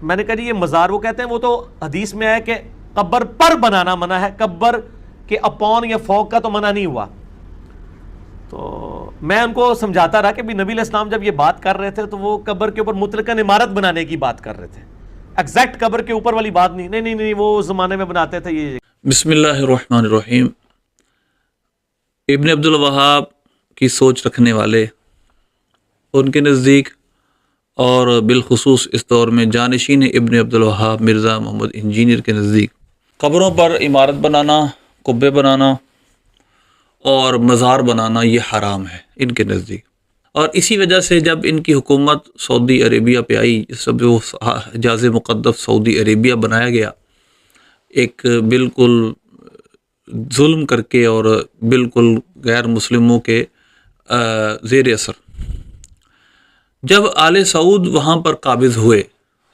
میں نے کہا جی یہ مزار وہ کہتے ہیں وہ تو حدیث میں ہے کہ قبر پر بنانا منع ہے، قبر کے اپون یا فوق کا تو منع نہیں ہوا. تو میں ان کو سمجھاتا رہا کہ بھی نبی علیہ السلام جب یہ بات کر رہے تھے تو وہ قبر کے اوپر مطلقاً عمارت بنانے کی بات کر رہے تھے، ایگزیکٹ قبر کے اوپر والی بات نہیں وہ اس زمانے میں بناتے تھے. یہ بسم اللہ الرحمن الرحیم. ابن عبد الوہاب کی سوچ رکھنے والے ان کے نزدیک اور بالخصوص اس دور میں جانشین ابن عبد الوہاب مرزا محمد انجینئر کے نزدیک قبروں پر عمارت بنانا، قبے بنانا اور مزار بنانا یہ حرام ہے ان کے نزدیک. اور اسی وجہ سے جب ان کی حکومت سعودی عربیہ پہ آئی، سب وہ حجاز مقدس سعودی عربیہ بنایا گیا، ایک بالکل ظلم کر کے اور بالکل غیر مسلموں کے زیر اثر. جب آل سعود وہاں پر قابض ہوئے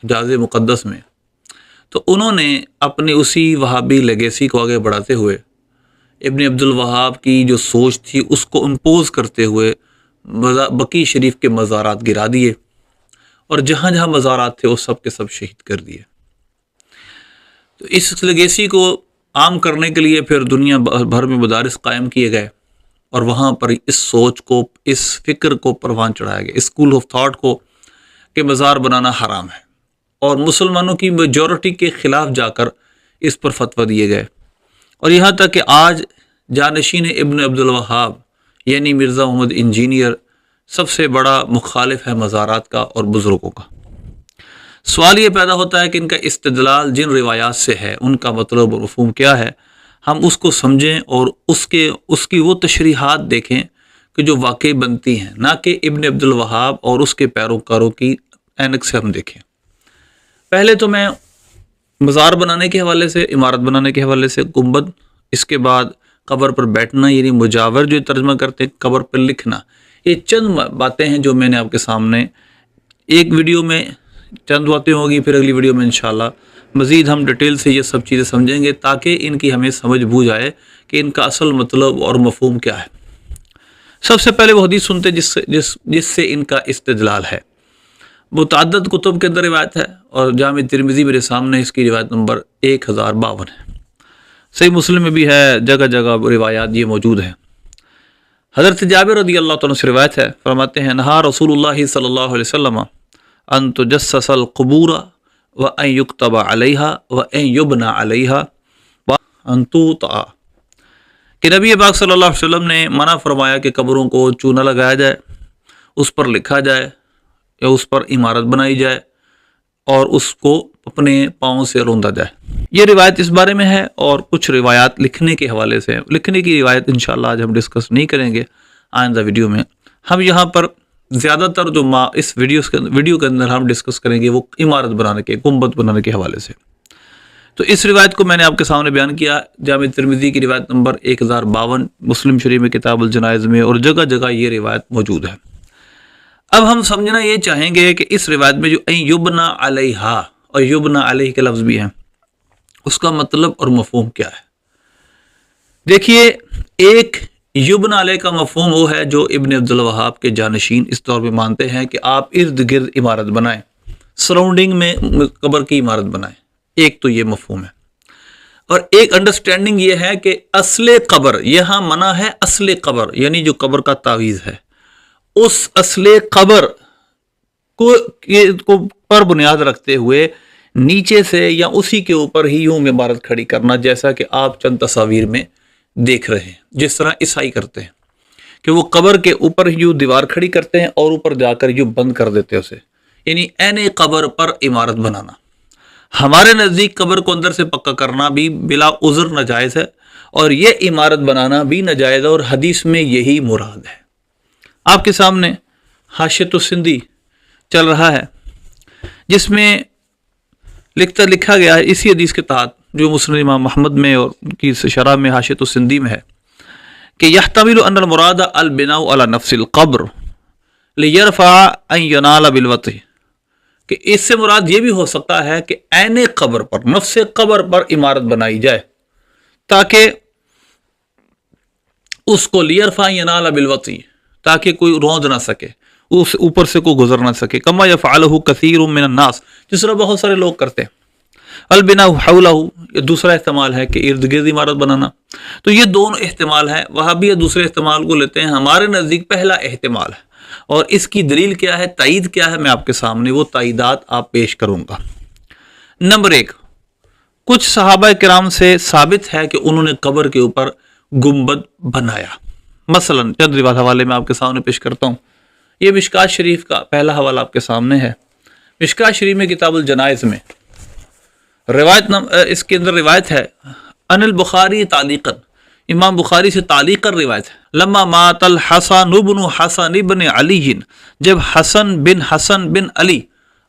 حجاز مقدس میں، تو انہوں نے اپنی اسی وہابی لیگیسی کو آگے بڑھاتے ہوئے ابن عبد الوہاب کی جو سوچ تھی اس کو امپوز کرتے ہوئے بقی شریف کے مزارات گرا دیے، اور جہاں جہاں مزارات تھے وہ سب کے سب شہید کر دیے. تو اس لیگیسی کو عام کرنے کے لیے پھر دنیا بھر میں مدارس قائم کیے گئے، اور وہاں پر اس سوچ کو، اس فکر کو پروان چڑھایا گیا، اسکول آف تھاٹ کو، کہ مزار بنانا حرام ہے. اور مسلمانوں کی میجورٹی کے خلاف جا کر اس پر فتویٰ دیے گئے، اور یہاں تک کہ آج جانشین ابن عبد الوہاب یعنی مرزا محمد انجینئر سب سے بڑا مخالف ہے مزارات کا اور بزرگوں کا. سوال یہ پیدا ہوتا ہے کہ ان کا استدلال جن روایات سے ہے ان کا مطلب و مفہوم کیا ہے، ہم اس کو سمجھیں اور اس کی وہ تشریحات دیکھیں کہ جو واقعی بنتی ہیں، نہ کہ ابن عبد الوہاب اور اس کے پیروکاروں کی اینک سے ہم دیکھیں. پہلے تو میں مزار بنانے کے حوالے سے، عمارت بنانے کے حوالے سے گنبد، اس کے بعد قبر پر بیٹھنا یعنی مجاور جو ترجمہ کرتے ہیں قبر پر لکھنا، یہ چند باتیں ہیں جو میں نے آپ کے سامنے ایک ویڈیو میں چند باتیں ہوگی، پھر اگلی ویڈیو میں انشاءاللہ مزید ہم ڈیٹیل سے یہ سب چیزیں سمجھیں گے تاکہ ان کی ہمیں سمجھ بوجھ آئے کہ ان کا اصل مطلب اور مفہوم کیا ہے. سب سے پہلے وہ حدیث سنتے جس سے ان کا استدلال ہے. متعدد کتب کے اندر روایت ہے، اور جامع ترمذی میرے سامنے اس کی روایت نمبر 1052 ہے. صحیح مسلم میں بھی ہے، جگہ جگہ روایات یہ موجود ہیں. حضرت جابر رضی اللہ تعالیٰ سے روایت ہے، فرماتے ہیں نہا رسول اللہ صلی اللہ علیہ وسلم ان تجسس القبور وان یکتب علیہا وان یبنى علیہا وان توطأ، کہ نبی پاک صلی اللہ علیہ وسلم نے منع فرمایا کہ قبروں کو چونا لگایا جائے، اس پر لکھا جائے یا اس پر عمارت بنائی جائے اور اس کو اپنے پاؤں سے روندا جائے. یہ روایت اس بارے میں ہے، اور کچھ روایات لکھنے کے حوالے سے. لکھنے کی روایت انشاءاللہ آج ہم ڈسکس نہیں کریں گے، آئندہ ویڈیو میں ہم یہاں پر زیادہ تر جو اس ویڈیو کے اندر ہم ڈسکس کریں گے وہ عمارت بنانے کے، گنبد بنانے کے حوالے سے. تو اس روایت کو میں نے آپ کے سامنے بیان کیا، جامع ترمذی کی روایت نمبر 1052، مسلم شریف میں کتاب الجنائز میں، اور جگہ جگہ یہ روایت موجود ہے. اب ہم سمجھنا یہ چاہیں گے کہ اس روایت میں جو این یبنا علیہا اور یبنا علیہ کے لفظ بھی ہیں، اس کا مطلب اور مفہوم کیا ہے. دیکھیے، ایک یبنا علیہ کا مفہوم وہ ہے جو ابن عبد الوہاب کے جانشین اس طور پہ مانتے ہیں کہ آپ ارد گرد عمارت بنائیں، سراؤنڈنگ میں قبر کی عمارت بنائیں. ایک تو یہ مفہوم ہے، اور ایک انڈرسٹینڈنگ یہ ہے کہ اصل قبر، یہاں منع ہے اصل قبر یعنی جو قبر کا تعویذ ہے، اس اصل قبر کو پر بنیاد رکھتے ہوئے نیچے سے یا اسی کے اوپر ہی یوں عمارت کھڑی کرنا، جیسا کہ آپ چند تصاویر میں دیکھ رہے ہیں. جس طرح عیسائی کرتے ہیں کہ وہ قبر کے اوپر یوں دیوار کھڑی کرتے ہیں اور اوپر جا کر یوں بند کر دیتے اسے، یعنی عین قبر پر عمارت بنانا. ہمارے نزدیک قبر کو اندر سے پکا کرنا بھی بلا عذر ناجائز ہے، اور یہ عمارت بنانا بھی ناجائز ہے، اور حدیث میں یہی مراد ہے. آپ کے سامنے حاشیۃ السندی چل رہا ہے، جس میں لکھا گیا ہے اسی حدیث کے تحت جو مسند امام محمد میں اور ان کی شرح میں حاشیۃ السندی میں ہے کہ یحتمل ان المراد البناء علی نفس القبر لیرفع ان ینال بالوطء، کہ اس سے مراد یہ بھی ہو سکتا ہے کہ عین قبر پر، نفس قبر پر عمارت بنائی جائے تاکہ اس کو لیرفع ینال بالوطء، تاکہ کوئی روند نہ سکے، اس اوپر سے کوئی گزر نہ سکے، کما یفعلہ کثیر من الناس، جس طرح بہت سارے لوگ کرتے ہیں۔ البنا حولہ، یہ دوسرا احتمال ہے کہ ارد گرد عمارت بنانا۔ تو یہ دونوں احتمال ہیں، وہابی دوسرے احتمال کو لیتے ہیں، ہمارے نزدیک پہلا احتمال ہے، اور اس کی دلیل کیا ہے، تائید کیا ہے، میں آپ کے سامنے وہ تائیدات آپ پیش کروں گا۔ نمبر 1، کچھ صحابہ کرام سے ثابت ہے کہ انہوں نے قبر کے اوپر گنبد بنایا۔ مثلا چند روایت حوالے میں آپ کے سامنے پیش کرتا ہوں۔ یہ مشکات شریف کا پہلا حوالہ آپ کے سامنے ہے۔ مشکات شریف میں کتاب الجنائز میں روایت اس کے اندر روایت ہے، ان البخاری تعلیقا، امام بخاری سے تعلیقا روایت ہے، لما مات الحسن بن حسن بن علی، جب حسن بن علی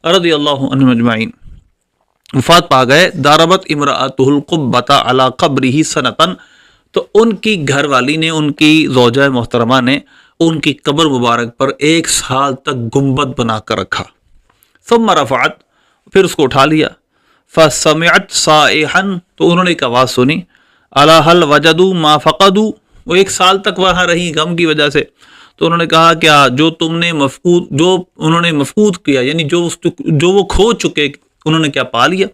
رضی اللہ عنہ اجمعین وفات پا گئے، داربت امرأتہ القبۃ علی قبرہ سنتاً، تو ان کی گھر والی نے، ان کی زوجہ محترمہ نے ان کی قبر مبارک پر 1 سال تک گنبد بنا کر رکھا۔ ثم رفعت، پھر اس کو اٹھا لیا، فسمعت صائحا، تو انہوں نے ایک آواز سنی، الا هل وجدوا ما فقدوا، وہ 1 سال تک وہاں رہی غم کی وجہ سے، تو انہوں نے کہا کیا جو تم نے مفقود، جو انہوں نے مفقود کیا، یعنی جو وہ کھو چکے، انہوں نے کیا پا لیا؟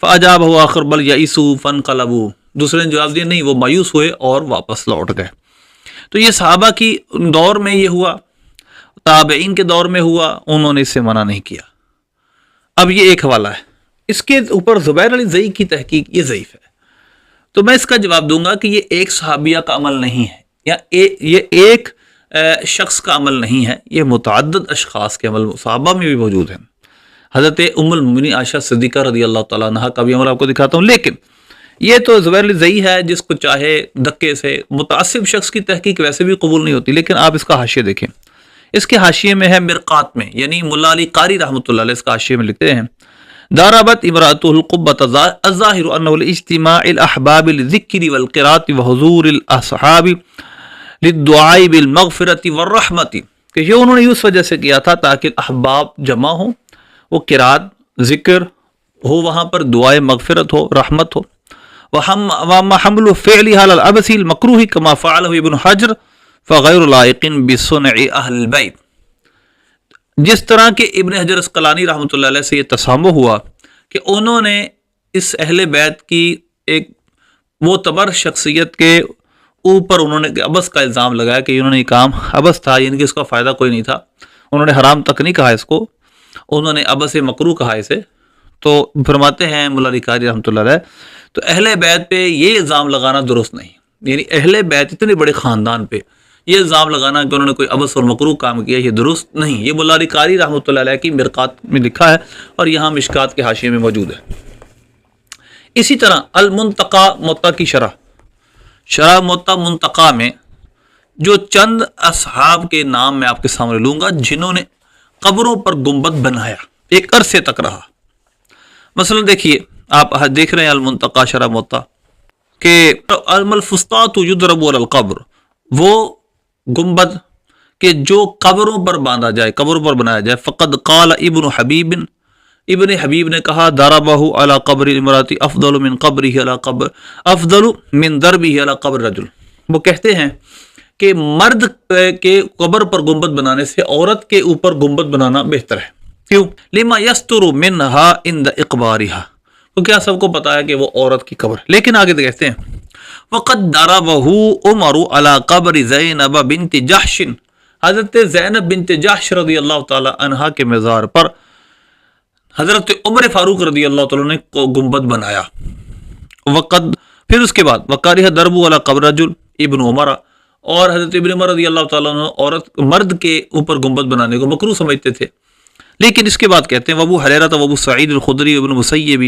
فاجابہ آخر بل یئسوا فانقلبوا، دوسرے نے جواب دیا نہیں، وہ مایوس ہوئے اور واپس لوٹ گئے۔ تو یہ صحابہ کی دور میں یہ ہوا، تابعین کے دور میں ہوا، انہوں نے اس سے منع نہیں کیا۔ اب یہ ایک حوالہ ہے، اس کے اوپر زبیر علی زئی کی تحقیق یہ ضعیف ہے، تو میں اس کا جواب دوں گا کہ یہ ایک صحابیہ کا عمل نہیں ہے، یا یہ ایک شخص کا عمل نہیں ہے، یہ متعدد اشخاص کے عمل صحابہ میں بھی موجود ہیں۔ حضرت ام المؤمنین عائشہ صدیقہ رضی اللہ تعالیٰ عنہا کا بھی عمل آپ کو دکھاتا ہوں، لیکن یہ تو زبیر علی زئی ہے، جس کو چاہے دھکے سے، متعصب شخص کی تحقیق ویسے بھی قبول نہیں ہوتی۔ لیکن آپ اس کا حاشیہ دیکھیں، اس کے حاشیے میں ہے مرقات میں، یعنی ملا علی قاری رحمۃ اللہ علیہ اس کا حاشیے میں لکھتے ہیں، داربت امرأتہ القبۃ الظاہر انہ لاجتماع الاحباب للذکر والقراءۃ وحضور الاصحاب للدعاء بالمغفرۃ والرحمۃ، کہ یہ انہوں نے اس وجہ سے کیا تھا تاکہ احباب جمع ہوں، وہ قرات ذکر ہو، وہاں پر دعائے مغفرت ہو، رحمت ہو، وحمل فعلها على العبث المکروہ کما فعله ابن حجر فغیر لائق بصنع اہل البیت، جس طرح کہ ابن حجر عسقلانی رحمۃ اللہ علیہ سے یہ تسامح ہوا کہ انہوں نے اس اہل بیت کی ایک معتبر شخصیت کے اوپر انہوں نے عبث کا الزام لگایا کہ انہوں نے یہ کام عبث تھا، یعنی کہ اس کا فائدہ کوئی نہیں تھا، انہوں نے حرام تک نہیں کہا اس کو، انہوں نے عبث مکروہ کہا اسے۔ تو فرماتے ہیں مولا علی قاری رحمۃ اللہ علیہ، تو اہل بیت پہ یہ الزام لگانا درست نہیں، یعنی اہل بیت اتنے بڑے خاندان پہ یہ الزام لگانا کہ انہوں نے کوئی عبث اور مکروہ کام کیا، یہ درست نہیں۔ یہ مولا علی قاری رحمۃ اللہ علیہ کی مرقات میں لکھا ہے، اور یہاں مشکات کے حاشیے میں موجود ہے۔ اسی طرح المنتقی موطا کی شرح موطا منتقی میں جو چند اصحاب کے نام میں آپ کے سامنے لوں گا جنہوں نے قبروں پر گنبد بنایا، ایک عرصے تک رہا۔ مثلا دیکھیے، آپ دیکھ رہے ہیں المنتقی شرح موطا کہ الفسطاط یضرب علی القبر، وہ گنبد کہ جو قبروں پر باندھا جائے، قبروں پر بنایا جائے، فقد قال ابن حبیب نے کہا ضربہ علی قبر امراتی افضل من قبرہ علی قبر، افضل من ضربہ علی قبر رجل، وہ کہتے ہیں کہ مرد کے قبر پر گنبد بنانے سے عورت کے اوپر گنبد بنانا بہتر ہے۔ کیوں؟ لما یستر منہا عند اقبارہا، کیونکہ سب کو پتا ہے کہ وہ عورت کی قبر۔ لیکن آگے کہتے ہیں وقد ضربہ عمر علی قبر زینب بنت جحش، حضرت زینب بنت جحش رضی اللہ تعالی عنہا کے مزار پر حضرت عمر فاروق رضی اللہ تعالیٰ نے گنبد بنایا۔ وقد، پھر اس کے بعد وقارہ ضرب علی قبر رجل ابن عمر، اور حضرت ابن عمر رضی اللہ تعالیٰ عنہ عورت مرد کے اوپر گنبد بنانے کو مکروہ سمجھتے تھے۔ لیکن اس کے بعد کہتے ہیں وابو حریرہ وابو سعید الخدری ابن مسیب،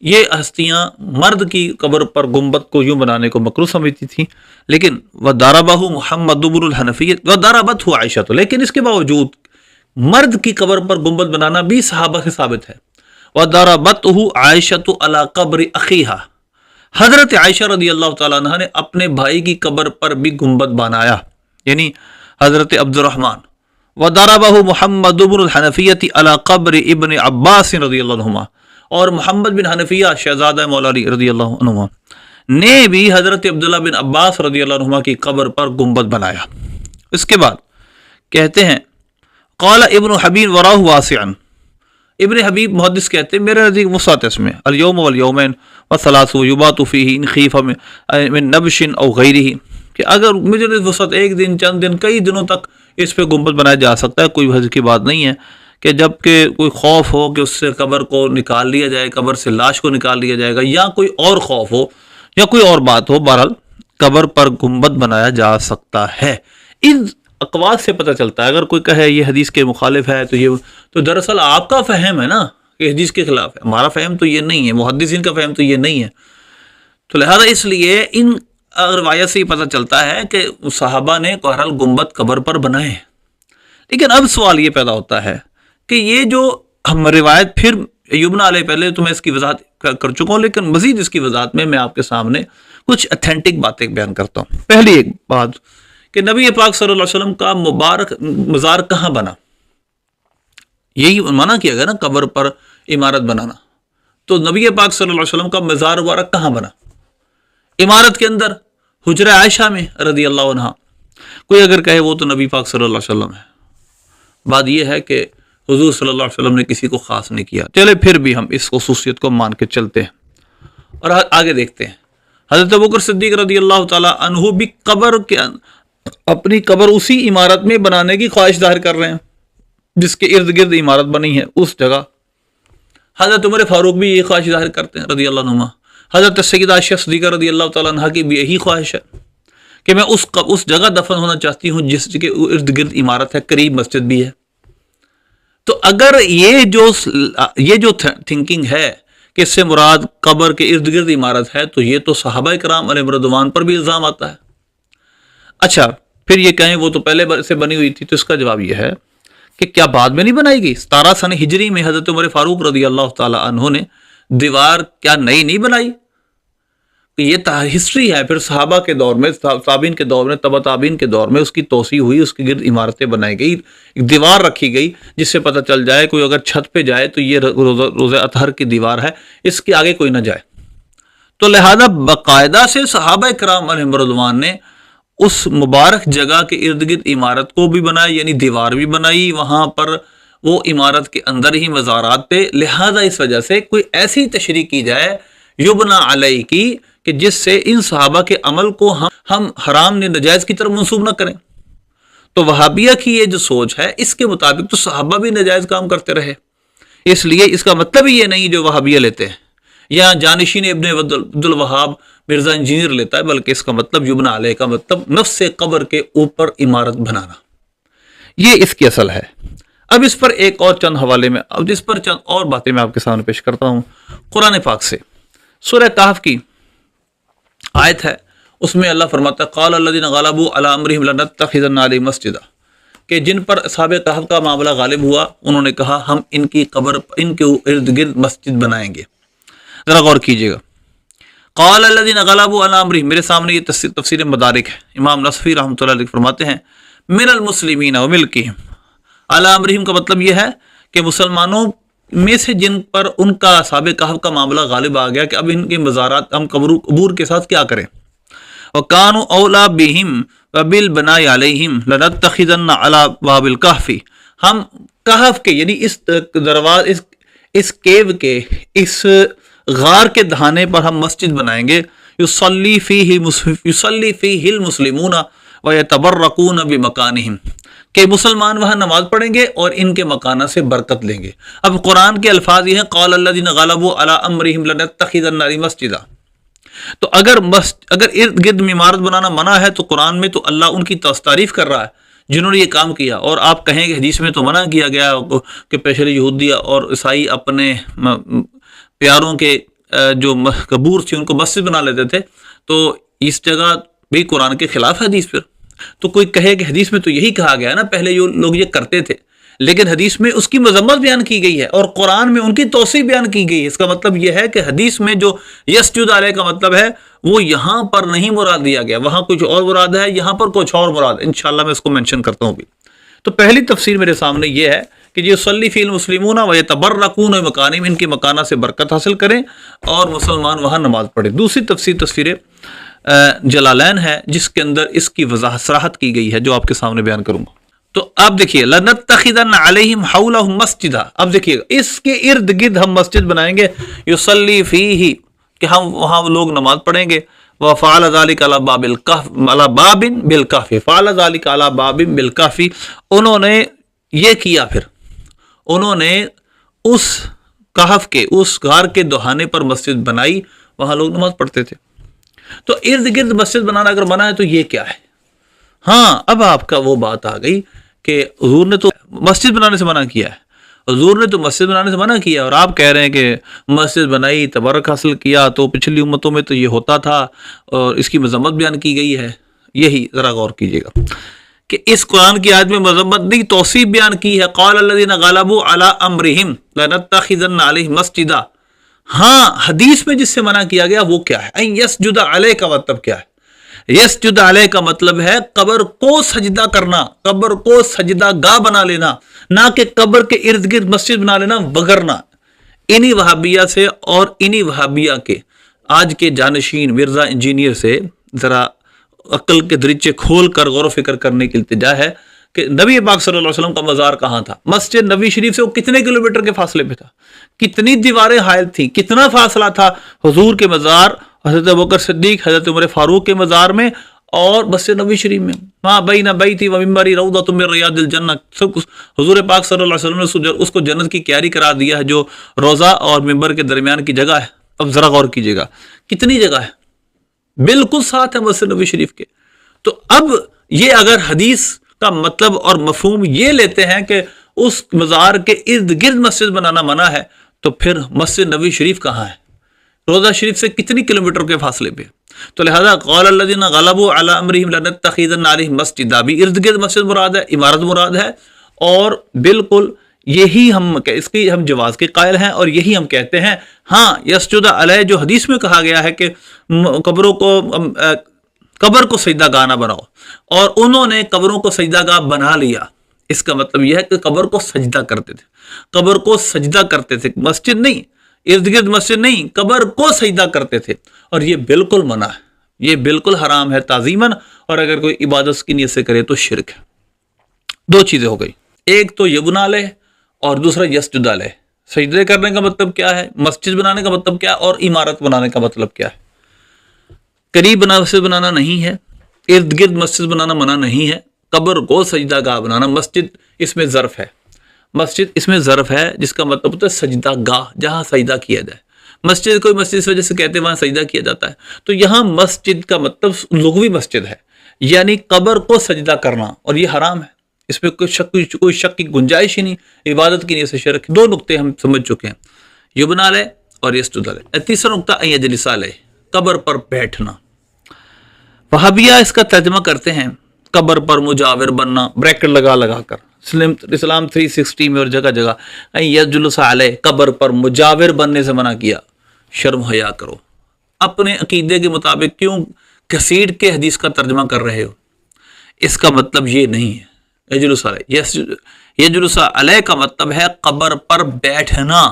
یہ ہستیاں مرد کی قبر پر گنبد کو یوں بنانے کو مکروہ سمجھتی تھیں۔ لیکن وضربہ محمد بن الحنفیہ وضربتہ عائشہ، لیکن اس کے باوجود مرد کی قبر پر گنبد بنانا بھی صحابہ سے ثابت ہے۔ وضربتہ عائشہ علی قبر اخیہا، حضرت عائشہ رضی اللہ تعالیٰ عنہ نے اپنے بھائی کی قبر پر بھی گنبد بنایا، یعنی حضرت عبد الرحمن۔ وضربہ محمد بن الحنفیہ علی قبر ابن عباس رضی اللہ عنہما، اور محمد بن حنفیہ شہزادہ مولا علی رضی اللہ عنہ نے بھی حضرت عبداللہ بن عباس رضی اللہ عنہما کی قبر پر گنبد بنایا۔ اس کے بعد کہتے ہیں قال ابن حبیب وراہ واسعا، ابن حبیب محدث کہتے ہیں میرے نزدیک وسعت ہے اس میں، الیوم والیومین والثلاث یبات فیہ ان خیف من نبش او غیرہ، کہ اگر مجھے وسعت ایک دن، چند دن، کئی دنوں تک اس پہ گنبد بنایا جا سکتا ہے، کوئی حرج کی بات نہیں ہے، کہ جب کہ کوئی خوف ہو کہ اس سے قبر کو نکال لیا جائے، قبر سے لاش کو نکال لیا جائے گا، یا کوئی اور خوف ہو یا کوئی اور بات ہو، بہرحال قبر پر گنبد بنایا جا سکتا ہے۔ ان اقوال سے پتہ چلتا ہے، اگر کوئی کہے یہ حدیث کے مخالف ہے تو یہ تو دراصل آپ کا فہم ہے نا کہ حدیث کے خلاف ہے، ہمارا فہم تو یہ نہیں ہے، محدثین کا فہم تو یہ نہیں ہے۔ تو لہذا اس لیے ان روایت سے یہ پتہ چلتا ہے کہ صحابہ نے بہرحال گنبد قبر پر بنائے۔ لیکن اب سوال یہ پیدا ہوتا ہے کہ یہ جو ہم روایت پھر یبنى علیہ، پہلے تو میں اس کی وضاحت کر چکا ہوں، لیکن مزید اس کی وضاحت میں آپ کے سامنے کچھ اتھینٹک باتیں بیان کرتا ہوں۔ پہلی ایک بات کہ نبی پاک صلی اللہ علیہ وسلم کا مبارک مزار کہاں بنا؟ یہی منع کیا گیا نا قبر پر عمارت بنانا، تو نبی پاک صلی اللہ علیہ وسلم کا مزار مبارک کہاں بنا؟ عمارت کے اندر، حجرہ عائشہ میں رضی اللہ عنہا۔ کوئی اگر کہے وہ تو نبی پاک صلی اللہ علیہ وسلم ہے، بات یہ ہے کہ حضور صلی اللہ علیہ وسلم نے کسی کو خاص نہیں کیا، چلے پھر بھی ہم اس خصوصیت کو مان کے چلتے ہیں اور آگے دیکھتے ہیں۔ حضرت ابوبکر صدیق رضی اللہ تعالی عنہ بھی قبر کے اپنی قبر اسی عمارت میں بنانے کی خواہش ظاہر کر رہے ہیں جس کے ارد گرد عمارت بنی ہے اس جگہ۔ حضرت عمر فاروق بھی یہ خواہش ظاہر کرتے ہیں رضی اللہ عنہ۔ حضرت سیدہ عائشہ صدیقہ رضی اللہ تعالیٰ عنہ کی بھی یہی خواہش ہے کہ میں اس جگہ دفن ہونا چاہتی ہوں جس کے ارد گرد عمارت ہے، قریب مسجد بھی ہے۔ تو اگر یہ جو تھنکنگ ہے کہ اس سے مراد قبر کے ارد گرد عمارت ہے، تو یہ تو صحابہ کرام علیہم رضوان پر بھی الزام آتا ہے۔ اچھا، پھر یہ کہیں وہ تو پہلے سے بنی ہوئی تھی، تو اس کا جواب یہ ہے کہ کیا بعد میں نہیں بنائی گئی؟ 17 سن ہجری میں حضرت عمر فاروق رضی اللہ تعالی عنہ نے دیوار کیا نئی نہیں بنائی؟ یہ ہسٹری ہے، پھر صحابہ کے دور میں، تابعین کے دور میں، تبع تابعین کے دور میں اس کی توسیع ہوئی، اس کے گرد عمارتیں بنائی گئی، ایک دیوار رکھی گئی جس سے پتہ چل جائے کوئی اگر چھت پہ جائے تو یہ روزہ اطہر کی دیوار ہے، اس کے آگے کوئی نہ جائے۔ تو لہذا باقاعدہ سے صحابہ کرام علیہم رضوان نے اس مبارک جگہ کے ارد گرد عمارت کو بھی بنایا، یعنی دیوار بھی بنائی وہاں پر، وہ عمارت کے اندر ہی مزارات پہ۔ لہذا اس وجہ سے کوئی ایسی تشریح کی جائے یبنى علیہ کی کہ جس سے ان صحابہ کے عمل کو ہم حرام نے نجائز کی طرف منسوب نہ کریں۔ تو وہابیہ کی یہ جو سوچ ہے، اس کے مطابق تو صحابہ بھی نجائز کام کرتے رہے، اس لیے اس کا مطلب ہی یہ نہیں جو وہابیہ لیتے ہیں یا جانشین ابن عبد الوہاب مرزا انجینئر لیتا ہے، بلکہ اس کا مطلب یبنى علیہ کا مطلب نفس قبر کے اوپر عمارت بنانا، یہ اس کی اصل ہے۔ اب اس پر ایک اور چند حوالے میں، اب اس پر چند اور باتیں میں آپ کے سامنے پیش کرتا ہوں قرآن پاک سے۔ سورہ کہف کی آیت ہے، اس میں اللہ فرماتا ہے قال الذین غلبوا علی امرہم لنتخذن علیہم مسجدا، کہ جن پر اصحاب کہف کا معاملہ غالب ہوا انہوں نے کہا ہم ان کی قبر، ان کے ارد گرد مسجد بنائیں گے۔ ذرا غور کیجئے گا، قال الذین غلبوا علی امرہم، میرے سامنے یہ تفسیر مدارک ہے، امام نصفی رحمۃ اللہ علیہ فرماتے ہیں من المسلمین وملکہم، علی امرہم کا مطلب یہ ہے کہ مسلمانوں میں سے جن پر ان کا اصحاب کہف کا معاملہ غالب آ گیا کہ اب ان کے مزارات ہم قبور کے ساتھ کیا کریں۔ وَكَانُوا أَوْلَىٰ بِهِمْ وَبِالْبَنَاءِ عَلَيْهِمْ لَنَتَّخِذَنَّ عَلَىٰ بَابِ الْكَهْفِ، ہم کہف کے یعنی اس دروازے، اس کیو کے، اس غار کے دہانے پر ہم مسجد بنائیں گے، يُصَلِّي فِيهِ الْمُسْلِمُونَ وَيَتَبَرَّكُونَ بِمَكَانِهِمْ، کہ مسلمان وہاں نماز پڑھیں گے اور ان کے مکانہ سے برکت لیں گے۔ اب قرآن کے الفاظ یہ ہیں قال الذین غلبوا علی امرہم لنتخذن علیہم مسجدا، تو اگر ارد گرد عمارت بنانا منع ہے تو قرآن میں تو اللہ ان کی تعریف کر رہا ہے جنہوں نے یہ کام کیا، اور آپ کہیں کہ حدیث میں تو منع کیا گیا کہ پیشر یہودی اور عیسائی اپنے پیاروں کے جو قبور تھی ان کو مسجد بنا لیتے تھے، تو اس جگہ بھی قرآن کے خلاف ہے حدیث۔ پھر تو کوئی کہے کہ حدیث میں تو یہی کہا گیا نا، پہلے جو لوگ یہ کرتے تھے، لیکن حدیث میں اس کی مذمت بیان کی گئی ہے اور قرآن میں ان کی توصیف بیان کی گئی ہے۔ اس کا مطلب یہ ہے کہ حدیث میں جو یسجد علیہ کا مطلب ہے وہ یہاں پر نہیں مراد دیا گیا، وہاں کچھ اور مراد ہے، یہاں پر کچھ اور مراد ہے۔ انشاءاللہ میں اس کو مینشن کرتا ہوں بھی۔ تو پہلی تفسیر میرے سامنے یہ ہے کہ یہ یصلی فی المسلمون ویتبرکون بمکانہم، ان کے مکانہ سے برکت حاصل کریں اور مسلمان وہاں نماز پڑھیں۔ دوسری تفسیر جلالین ہے جس کے اندر اس کی وضاحت صراحت کی گئی ہے جو آپ کے سامنے بیان کروں گا۔ تو اب دیکھیے لنتخذن علیہم حولہم مسجدا، اب دیکھیے اس کے ارد گرد ہم مسجد بنائیں گے، یصلی فیہ، کہ ہم وہاں لوگ نماز پڑھیں گے، وفعل ذلک علی باب الکہف، علی باب بالکہف، فعل ذلک علی باب بالکہف، انہوں نے یہ کیا، پھر انہوں نے اس کہف کے، اس غار کے دہانے پر مسجد بنائی، وہاں لوگ نماز پڑھتے تھے۔ تو ارد گرد مسجد بنانا اگر منع ہے تو یہ کیا ہے؟ ہاں اب آپ کا وہ بات آ گئی کہ حضور نے تو مسجد بنانے سے منع کیا ہے، حضور نے تو مسجد بنانے سے منع کیا، اور آپ کہہ رہے ہیں کہ مسجد بنائی، تبرک حاصل کیا، تو پچھلی امتوں میں تو یہ ہوتا تھا، اور اس کی مذمت بیان کی گئی ہے۔ یہی ذرا غور کیجیے گا کہ اس قرآن کی آیت میں مذمت نہیں، توصیف بیان کی ہے، قال الذین غلبوا علی امرہم لنتخذن علیہ مسجدا۔ ہاں حدیث میں جس سے منع کیا گیا وہ کیا ہے؟ ان یسجد علیہ کا مطلب کیا ہے؟ یسجد علیہ کا مطلب ہے قبر کو سجدہ کرنا، قبر کو سجدہ گاہ بنا لینا، نہ کہ قبر کے ارد گرد مسجد بنا لینا وگرنا۔ انہی وہابیہ سے اور انہی وہابیہ کے آج کے جانشین مرزا انجینئر سے ذرا عقل کے دریچے کھول کر غور و فکر کرنے کی التجا ہے کہ نبی پاک صلی اللہ علیہ وسلم کا مزار کہاں تھا؟ مسجد نبی شریف سے وہ کتنے کلومیٹر کے فاصلے پہ تھا؟ کتنی دیواریں حائل تھیں؟ کتنا فاصلہ تھا حضور کے مزار، حضرت ابوبکر صدیق، حضرت عمر فاروق کے مزار میں اور مسجد نبی شریف میں؟ ماں بین بیتی و منبری روضۃ من ریاض الجنہ، سب کچھ حضور پاک صلی اللہ علیہ وسلم نے اس کو جنت کی کیاری قرار دیا ہے، جو روضہ اور منبر کے درمیان کی جگہ ہے۔ اب ذرا غور کیجیے گا کتنی جگہ ہے، بالکل ساتھ ہے مسجد نبی شریف کے۔ تو اب یہ اگر حدیث کا مطلب اور مفہوم یہ لیتے ہیں کہ اس مزار کے ارد گرد مسجد بنانا منع ہے، تو پھر مسجد نبی شریف کہاں ہے؟ روضہ شریف سے کتنی کلومیٹر کے فاصلے پہ؟ تو لہذا قال الذین غلبوا علی امرہم لنتخذن علیہ مسجدا، بھی ارد گرد مسجد مراد ہے، عمارت مراد ہے، اور بالکل یہی اس کی ہم جواز کے قائل ہیں، اور یہی ہم کہتے ہیں۔ ہاں یسجد علیہ جو حدیث میں کہا گیا ہے کہ قبر کو سجدہ گاہ نہ بناؤ، اور انہوں نے قبروں کو سجدہ گاہ بنا لیا، اس کا مطلب یہ ہے کہ قبر کو سجدہ کرتے تھے، قبر کو سجدہ کرتے تھے، مسجد نہیں، ارد گرد مسجد نہیں، قبر کو سجدہ کرتے تھے، اور یہ بالکل منع ہے، یہ بالکل حرام ہے تعظیماً، اور اگر کوئی عبادت کی نیت سے کرے تو شرک ہے۔ دو چیزیں ہو گئی، ایک تو یبنا علیہ اور دوسرا یسجد علیہ۔ سجدے کرنے کا مطلب کیا ہے، مسجد بنانے کا مطلب کیا ہے، اور عمارت بنانے کا مطلب کیا ہے؟ قریب مسجد بنانا نہیں ہے، ارد گرد مسجد بنانا منع نہیں ہے، قبر کو سجدہ گاہ بنانا، مسجد اس میں ظرف ہے، مسجد اس میں ظرف ہے جس کا مطلب ہوتا ہے سجدہ گاہ، جہاں سجدہ کیا جائے۔ مسجد کوئی مسجد اس وجہ سے کہتے ہیں وہاں سجدہ کیا جاتا ہے، تو یہاں مسجد کا مطلب لغوی مسجد ہے، یعنی قبر کو سجدہ کرنا، اور یہ حرام ہے، اس میں کوئی شک کی گنجائش ہی نہیں، عبادت کی نیت سے شرک۔ دو نقطے ہم سمجھ چکے ہیں، یبنا علیہ اور یسجد علیہ۔ تیسرا نقطہ ان یجلس علیہ، قبر پر بیٹھنا۔ وہابیہ اس کا ترجمہ کرتے ہیں قبر پر مجاور بننا، بریکٹ لگا کر، اسلام 360 میں اور جگہ جگہ یجلس علیہ، قبر پر مجاور بننے سے منع کیا۔ شرم حیا کرو، اپنے عقیدے کے مطابق کیوں گھسیٹ کے حدیث کا ترجمہ کر رہے ہو؟ اس کا مطلب یہ نہیں ہے یجلس علیہ۔ یجلس علیہ کا مطلب ہے قبر پر بیٹھنا،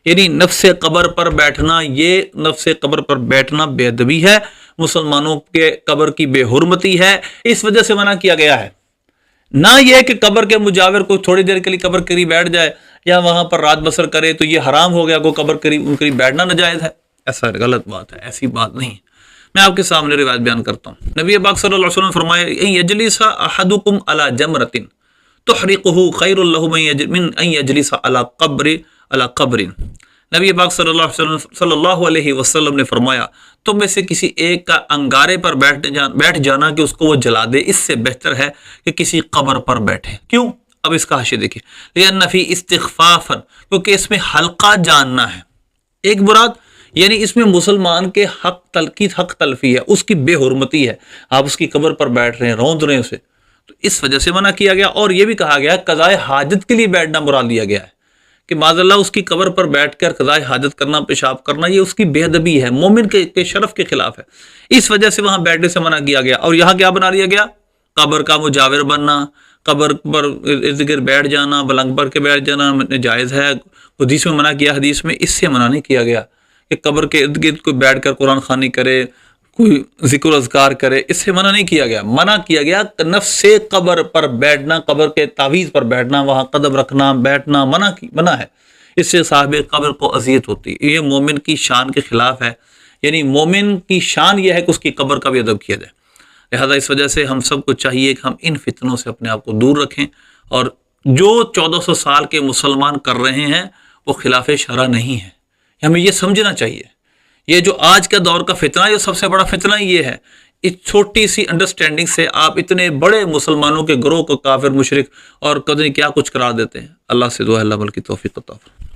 یعنی نفس قبر پر بیٹھنا۔ یہ نفس قبر پر بیٹھنا بے ادبی ہے، مسلمانوں کے قبر کی بے حرمتی ہے، اس وجہ سے منع کیا گیا ہے۔ نہ یہ کہ قبر کے مجاور کو تھوڑی دیر کے لیے قبر قریب بیٹھ جائے یا وہاں پر رات بسر کرے تو یہ حرام ہو گیا، کو قبر قریب بیٹھنا ناجائز ہے، ایسا غلط بات ہے، ایسی بات نہیں۔ میں آپ کے سامنے روایت بیان کرتا ہوں، نبی پاک صلی اللہ علیہ وسلم فرمایا ان یجلس احدکم علی جمرۃ تحرقه خیر له من ان یجلس علی قبر۔ نبی پاک صلی اللہ علیہ وسلم نے فرمایا تم میں سے کسی ایک کا انگارے پر بیٹھ جانا کہ اس کو وہ جلا دے، اس سے بہتر ہے کہ کسی قبر پر بیٹھے۔ کیوں؟ اب اس کا حاشیہ دیکھیں، لأن فی استخفافا، کیونکہ اس میں حلقہ جاننا ہے۔ ایک مراد یعنی اس میں مسلمان کے حق تلفی ہے، اس کی بے حرمتی ہے، آپ اس کی قبر پر بیٹھ رہے ہیں، روند رہے ہیں اسے، تو اس وجہ سے منع کیا گیا۔ اور یہ بھی کہا گیا قضاء حاجت کے لیے بیٹھنا مراد لیا گیا ہے، کہ معاذ اللہ اس کی قبر پر بیٹھ کر قضاء حاجت کرنا، پیشاب کرنا، یہ اس کی بے ادبی ہے، مومن کے شرف کے خلاف ہے، اس وجہ سے وہاں بیٹھنے سے منع کیا گیا۔ اور یہاں کیا بنا لیا گیا؟ قبر کا مجاور بننا، قبر پر ارد گرد بیٹھ جانا، پلنگ پر کے بیٹھ جانا جائز ہے، حدیث میں منع کیا، حدیث میں اس سے منع نہیں کیا گیا کہ قبر کے ارد گرد کوئی بیٹھ کر قرآن خوانی کرے، کوئی ذکر اذکار کرے، اس سے منع نہیں کیا گیا. منع کیا گیا نفس قبر پر بیٹھنا، قبر کے تعویذ پر بیٹھنا، وہاں قدم رکھنا، بیٹھنا منع ہے. اس سے صاحب قبر کو اذیت ہوتی ہے. یہ مومن کی شان کے خلاف ہے. یعنی مومن کی شان یہ ہے کہ اس کی قبر کا بھی ادب کیا جائے. لہذا اس وجہ سے ہم سب کو چاہیے کہ ہم ان فتنوں سے اپنے آپ کو دور رکھیں، اور جو 1400 سال کے مسلمان کر رہے ہیں وہ خلاف شرع نہیں ہے. ہمیں یہ سمجھنا چاہیے. یہ جو آج کا دور کا فتنہ ہے، یہ سب سے بڑا فتنہ یہ ہے. اس چھوٹی سی انڈرسٹینڈنگ سے آپ اتنے بڑے مسلمانوں کے گروہ کو کافر، مشرک اور قدر کیا کچھ قرار دیتے ہیں. اللہ سے دعا ہے اللہ عمل کی توفیق عطا فرمائے.